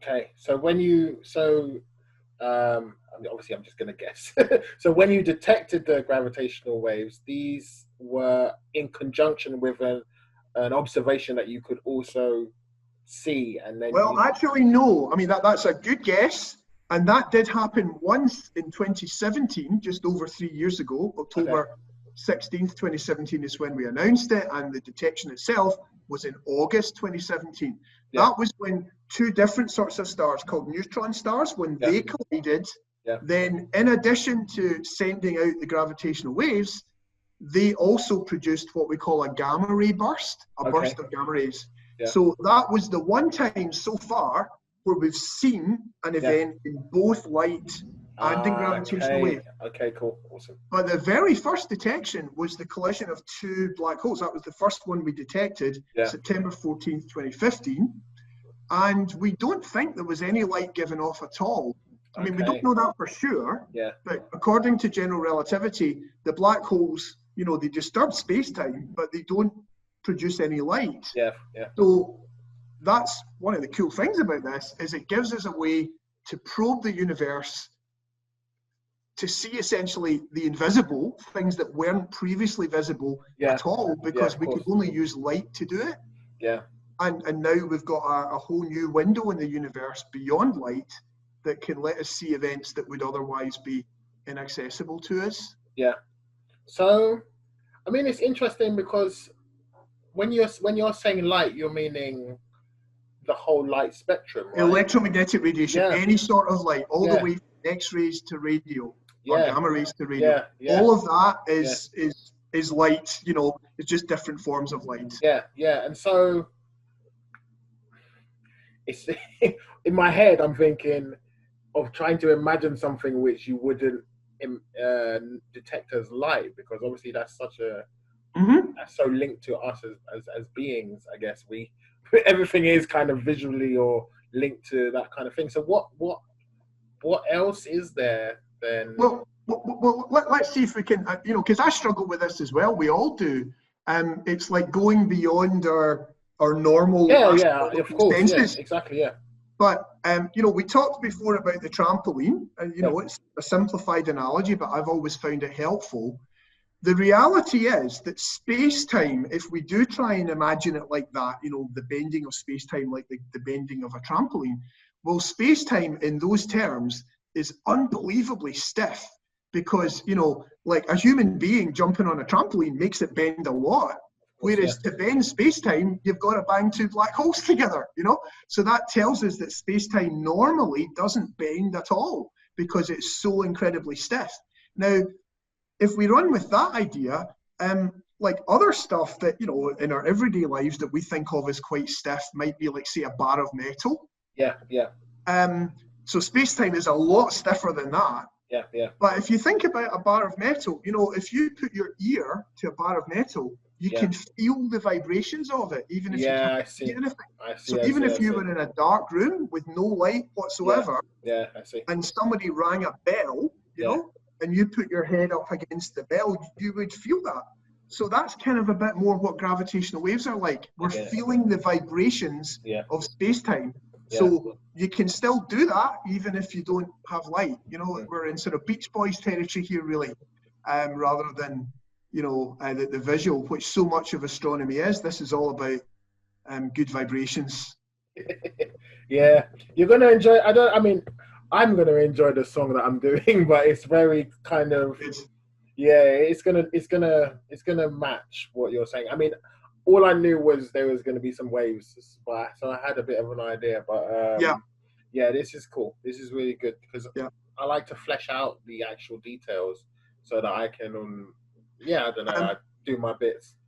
Okay. So I mean, obviously I'm just going to guess. So when you detected the gravitational waves, these were in conjunction with an observation that you could also see, and then Well, you. actually, no. I mean, that's a good guess. And that did happen once in 2017, just over 3 years ago. Okay. October 16th, 2017 is when we announced it, and the detection itself was in August 2017. Yeah. That was when two different sorts of stars called neutron stars, when Yeah. they collided, Yeah. then in addition to sending out the gravitational waves, they also produced what we call a gamma ray burst, a Okay. burst of gamma rays. Yeah. So that was the one time so far where we've seen an event in both light and in gravitational Okay. wave. Okay. Cool. Awesome. But the very first detection was the collision of two black holes. That was the first one we detected, Yeah. September 14th, 2015. And we don't think there was any light given off at all. I mean, we don't know that for sure. Yeah. But according to general relativity, the black holes, they disturb space-time, but they don't produce any light. Yeah. Yeah. So that's one of the cool things about this, is it gives us a way to probe the universe to see essentially the invisible, things that weren't previously visible at all, because we could only use light to do it. Yeah. And now we've got a whole new window in the universe beyond light that can let us see events that would otherwise be inaccessible to us. Yeah. So, I mean, it's interesting because when you're saying light, you're meaning the whole light spectrum, right? Electromagnetic radiation, any sort of light, all the way from X-rays to radio, or gamma rays to radio. All of that is light. It's just different forms of light. Yeah, yeah. And so it's in my head, I'm thinking of trying to imagine something which you wouldn't detect as light, because obviously that's such a that's so linked to us as beings. I guess everything is kind of visually or linked to that kind of thing. So what else is there then? Well, let's see if we can, because I struggle with this as well. We all do. It's like going beyond our normal. Of course, exactly, But we talked before about the trampoline, and it's a simplified analogy, but I've always found it helpful. The reality is that space-time, if we do try and imagine it like that, the bending of space-time like the bending of a trampoline, well, space-time in those terms is unbelievably stiff, because, like a human being jumping on a trampoline makes it bend a lot. Whereas to bend space-time, you've got to bang two black holes together, So that tells us that space-time normally doesn't bend at all, because it's so incredibly stiff. Now, if we run with that idea, like other stuff that, in our everyday lives that we think of as quite stiff might be like, say, a bar of metal. Yeah. So space-time is a lot stiffer than that. Yeah. But if you think about a bar of metal, if you put your ear to a bar of metal, you can feel the vibrations of it, even if you can't see anything. Even if you were in a dark room with no light whatsoever, I see. And somebody rang a bell, and you put your head up against the bell, you would feel that. So that's kind of a bit more what gravitational waves are like. We're feeling the vibrations of space-time. So you can still do that even if you don't have light. We're in sort of Beach Boys territory here, really, rather than the visual, which so much of astronomy is. This is all about good vibrations. Yeah, you're gonna enjoy. I'm gonna enjoy the song that I'm doing, but it's very kind of it's gonna match what you're saying. I mean, all I knew was there was gonna be some waves, so I had a bit of an idea. But this is cool. This is really good, because I like to flesh out the actual details so that I can I don't know, I do my bits.